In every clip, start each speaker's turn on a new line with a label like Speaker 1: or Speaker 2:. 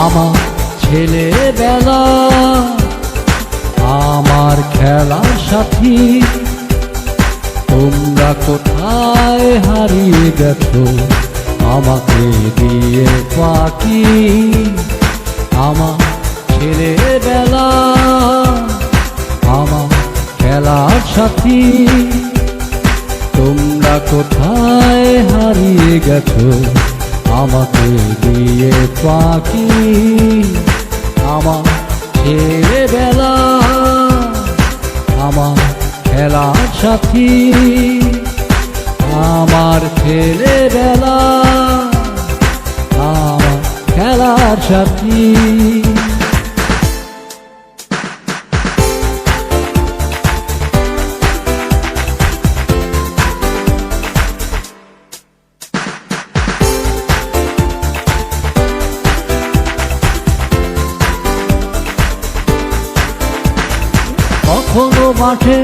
Speaker 1: আমার ছেলেবেলা, আমার খেলার সাথী, তোমরা কোথায় হারিয়ে গেছো আমাকে দিয়ে পাখি। আমার ছেলেবেলা, আমার খেলার সাথী, তোমরা কোথায় হারিয়ে গেছো আমাকে দিয়ে পাখি। আমার ছেলেবেলা, আমার খেলার সাথী, আমার ছেলেবেলা, আমার খেলার সাথী। কখনো মাঠে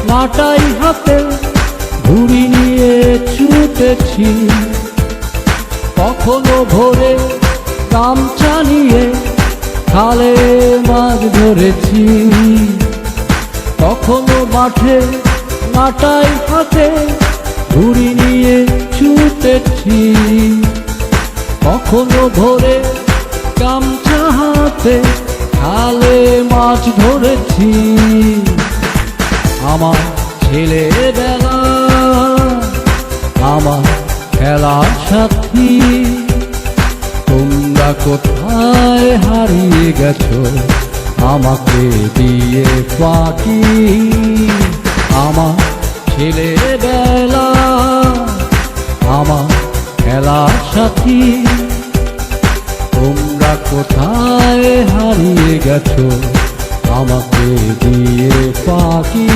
Speaker 1: লাটাই হাতে ঘুড়ি নিয়ে ছুটেছি, কখনো ভোরে গামছা নিয়ে খালে মাছ ধরেছি। কখনো মাঠে লাটাই হাতে ঘুড়ি নিয়ে ছুটেছি, কখনো ভোরে গামছা হাতে খালে মাছ ধরেছি। আমার ছেলেবেলা, আমার খেলার সাথী, তোমরা কোথায় হারিয়ে গেছো আমাকে দিয়ে পাখি। আমার ছেলেবেলা, আমার খেলার সাথী, তোমরা কোথায় হারিয়ে গেছো আমাকে দিয়ে পাখি।